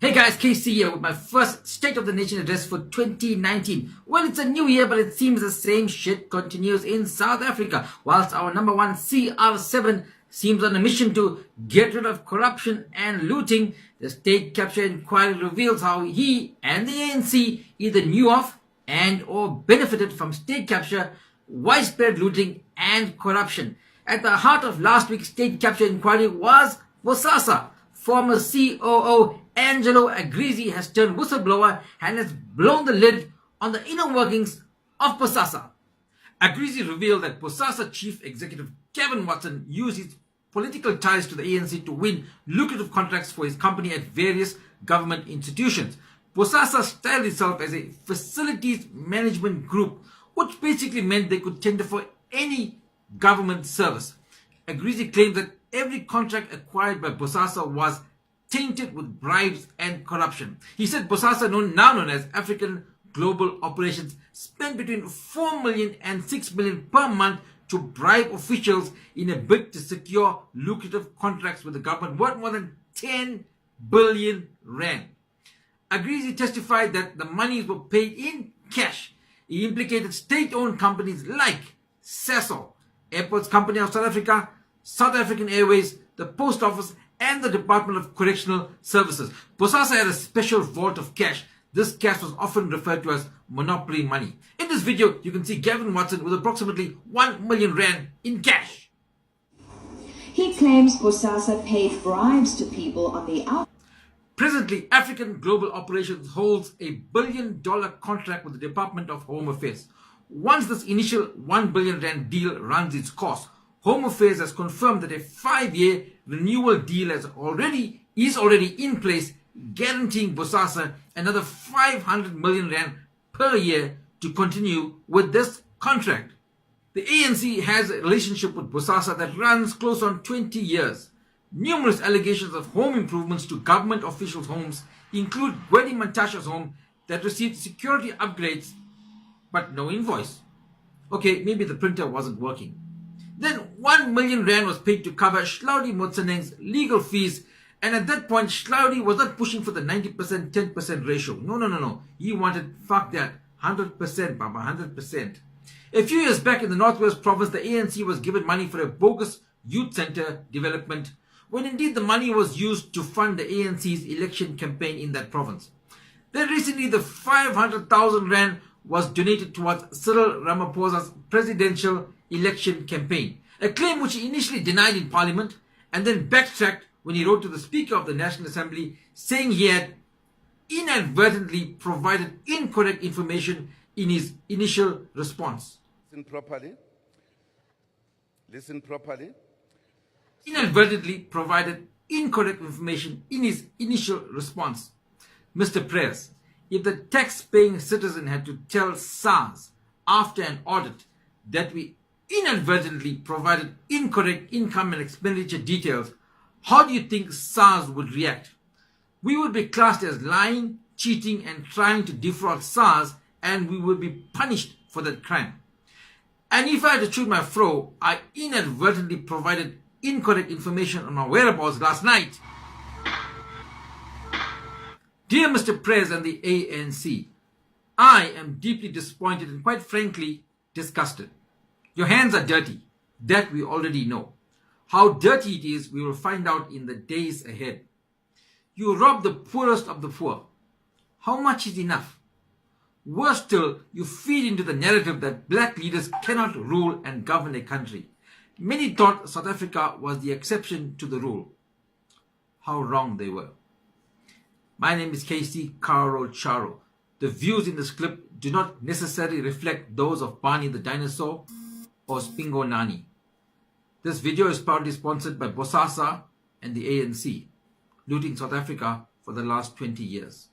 Hey guys, KC here with my first State of the Nation address for 2019. Well, it's a new year, but it seems the same shit continues in South Africa. Whilst our number one CR7 seems on a mission to get rid of corruption and looting, the state capture inquiry reveals how he and the ANC either knew of and or benefited from state capture, widespread looting and corruption. At the heart of last week's state capture inquiry was Bosasa. Former COO Angelo Agrizi has turned whistleblower and has blown the lid on the inner workings of Bosasa. Agrizi revealed that Bosasa chief executive Kevin Watson used his political ties to the ANC to win lucrative contracts for his company at various government institutions. Bosasa styled itself as a facilities management group, which basically meant they could tender for any government service. Agrizi claimed that every contract acquired by Bosasa was tainted with bribes and corruption. He said Bosasa, now known as African Global Operations, spent between 4 million and 6 million per month to bribe officials in a bid to secure lucrative contracts with the government worth more than 10 billion rand. Agrizi testified that the monies were paid in cash. He implicated state-owned companies like Sasol, Airports Company of South Africa, South African Airways, the Post Office, and the Department of Correctional Services. Bosasa had a special vault of cash. This cash was often referred to as monopoly money. In this video, you can see Gavin Watson with approximately 1 million rand in cash. He claims Bosasa paid bribes to people on the outside. Presently, African Global Operations holds a $1 billion contract with the Department of Home Affairs. Once this initial 1 billion rand deal runs its course, Home Affairs has confirmed that a 5-year renewal deal is already in place, guaranteeing Bosasa another 500 million rand per year to continue with this contract. The ANC has a relationship with Bosasa that runs close on 20 years. Numerous allegations of home improvements to government officials' homes include Gwedi Mantasha's home that received security upgrades but no invoice. Okay, maybe the printer wasn't working. Then 1 million rand was paid to cover Hlaudi Motsoeneng's legal fees, and at that point Hlaudi was not pushing for the 90% 10% ratio. No. He wanted, fuck that, 100%, Baba, 100%. A few years back in the Northwest Province, the ANC was given money for a bogus youth center development, when indeed the money was used to fund the ANC's election campaign in that province. Then recently the 500,000 rand was donated towards Cyril Ramaphosa's presidential election campaign, a claim which he initially denied in Parliament and then backtracked when he wrote to the Speaker of the National Assembly saying he had inadvertently provided incorrect information in his initial response. Listen properly. Inadvertently provided incorrect information in his initial response. Mr. Prayers, if the tax-paying citizen had to tell SARS after an audit that we inadvertently provided incorrect income and expenditure details, how do you think SARS would react? We would be classed as lying, cheating, and trying to defraud SARS, and we would be punished for that crime. And if I had to choose my fro, I inadvertently provided incorrect information on my whereabouts last night. Dear Mr. Prez and the ANC, I am deeply disappointed and quite frankly disgusted. Your hands are dirty. That we already know. How dirty it is, we will find out in the days ahead. You rob the poorest of the poor. How much is enough? Worse still, you feed into the narrative that black leaders cannot rule and govern a country. Many thought South Africa was the exception to the rule. How wrong they were. My name is Karou Charou. The views in this clip do not necessarily reflect those of Barney the Dinosaur or Spingo Nani. This video is proudly sponsored by Bosasa and the ANC, looting South Africa for the last 20 years.